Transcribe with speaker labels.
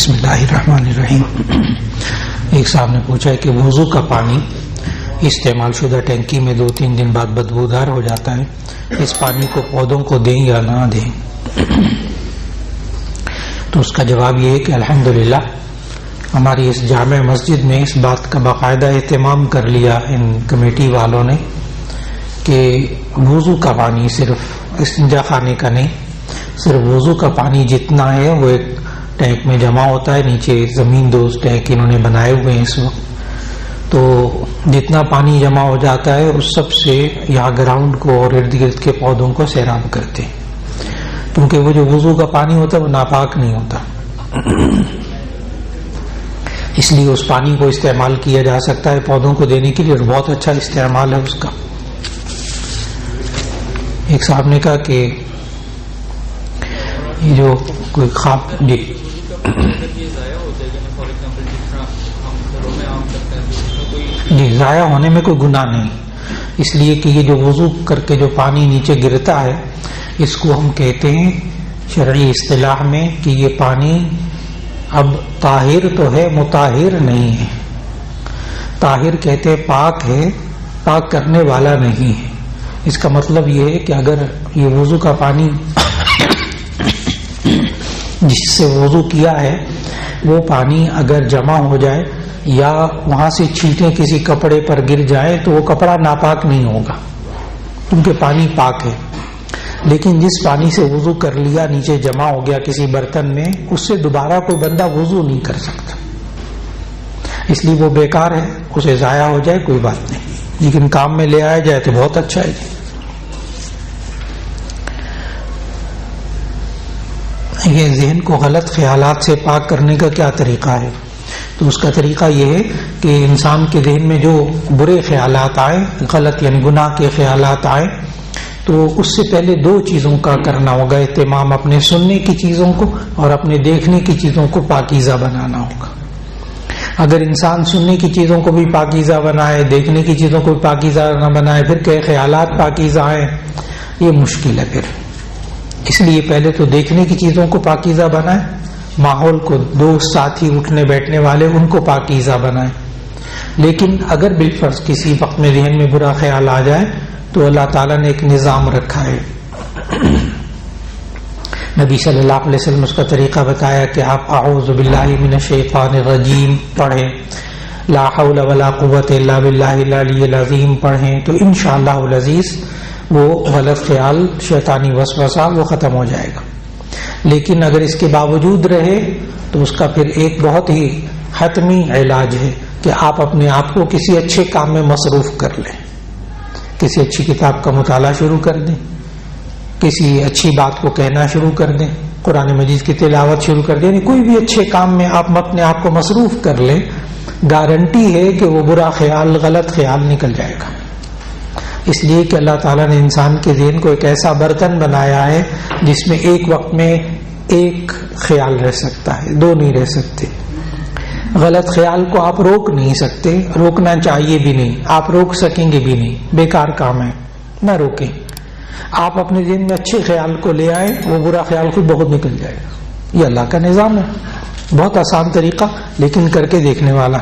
Speaker 1: بسم اللہ الرحمن الرحیم. ایک صاحب نے پوچھا ہے کہ وضو کا پانی استعمال شدہ ٹینکی میں 2-3 دن بعد بدبودار ہو جاتا ہے، اس پانی کو پودوں کو دیں یا نہ دیں؟ تو اس کا جواب یہ ہے کہ الحمدللہ ہماری اس جامع مسجد میں اس بات کا باقاعدہ اہتمام کر لیا ان کمیٹی والوں نے کہ وضو کا پانی صرف استنجا خانے کا نہیں، صرف وضو کا پانی جتنا ہے وہ ایک ٹینک میں جمع ہوتا ہے. نیچے زمین دوز ٹینک انہوں نے بنائے ہوئے ہیں اس وقت، تو جتنا پانی جمع ہو جاتا ہے اس سب سے یہاں گراؤنڈ کو اور ارد گرد کے پودوں کو سیراب کرتے ہیں، کیونکہ وہ جو وضو کا پانی ہوتا ہے وہ ناپاک نہیں ہوتا، اس لیے اس پانی کو استعمال کیا جا سکتا ہے پودوں کو دینے کے لیے، اور بہت اچھا استعمال ہے اس کا. ایک صاحب نے کہا کہ یہ جو کوئی خواب جی ضائع ہونے میں کوئی گناہ نہیں، اس لیے کہ یہ جو وضو کر کے جو پانی نیچے گرتا ہے اس کو ہم کہتے ہیں شرعی اصطلاح میں کہ یہ پانی اب طاہر تو ہے مطہر نہیں ہے. طاہر کہتے پاک ہے، پاک کرنے والا نہیں ہے. اس کا مطلب یہ ہے کہ اگر یہ وضو کا پانی جس سے وضو کیا ہے وہ پانی اگر جمع ہو جائے یا وہاں سے چھینٹیں کسی کپڑے پر گر جائے تو وہ کپڑا ناپاک نہیں ہوگا کیونکہ پانی پاک ہے. لیکن جس پانی سے وضو کر لیا نیچے جمع ہو گیا کسی برتن میں، اس سے دوبارہ کوئی بندہ وضو نہیں کر سکتا، اس لیے وہ بیکار ہے. اسے ضائع ہو جائے کوئی بات نہیں، لیکن کام میں لے آیا جائے تو بہت اچھا ہے. یہ ذہن کو غلط خیالات سے پاک کرنے کا کیا طریقہ ہے؟ تو اس کا طریقہ یہ ہے کہ انسان کے ذہن میں جو برے خیالات آئے، غلط یعنی گناہ کے خیالات آئے، تو اس سے پہلے 2 چیزوں کا کرنا ہوگا اہتمام، اپنے سننے کی چیزوں کو اور اپنے دیکھنے کی چیزوں کو پاکیزہ بنانا ہوگا. اگر انسان سننے کی چیزوں کو بھی پاکیزہ بنائے، دیکھنے کی چیزوں کو بھی پاکیزہ نہ بنائے، پھر کہ خیالات پاکیزہ آئیں، یہ مشکل ہے. پھر اس لیے پہلے تو دیکھنے کی چیزوں کو پاکیزہ بنائیں، ماحول کو، دوست ساتھی اٹھنے بیٹھنے والے ان کو پاکیزہ بنائیں. لیکن اگر بالفرض کسی وقت میں ذہن میں برا خیال آ جائے تو اللہ تعالیٰ نے ایک نظام رکھا ہے. نبی صلی اللہ علیہ وسلم اس کا طریقہ بتایا کہ آپ اعوذ باللہ من الشیطان الرجیم پڑھیں، لا حول ولا قوت الا باللہ العلی العظیم پڑھیں، تو انشاءاللہ العزیز وہ غلط خیال، شیطانی وسوسہ وہ ختم ہو جائے گا. لیکن اگر اس کے باوجود رہے تو اس کا پھر ایک بہت ہی حتمی علاج ہے کہ آپ اپنے آپ کو کسی اچھے کام میں مصروف کر لیں، کسی اچھی کتاب کا مطالعہ شروع کر دیں، کسی اچھی بات کو کہنا شروع کر دیں، قرآن مجید کی تلاوت شروع کر دیں، کوئی بھی اچھے کام میں آپ اپنے آپ کو مصروف کر لیں. گارنٹی ہے کہ وہ برا خیال، غلط خیال نکل جائے گا. اس لیے کہ اللہ تعالیٰ نے انسان کے ذہن کو ایک ایسا برتن بنایا ہے جس میں ایک وقت میں ایک خیال رہ سکتا ہے، 2 نہیں رہ سکتے. غلط خیال کو آپ روک نہیں سکتے، روکنا چاہیے بھی نہیں، آپ روک سکیں گے بھی نہیں، بیکار کام ہے، نہ روکیں. آپ اپنے ذہن میں اچھے خیال کو لے آئیں، وہ برا خیال خود بہت نکل جائے گا. یہ اللہ کا نظام ہے، بہت آسان طریقہ لیکن کر کے دیکھنے والا.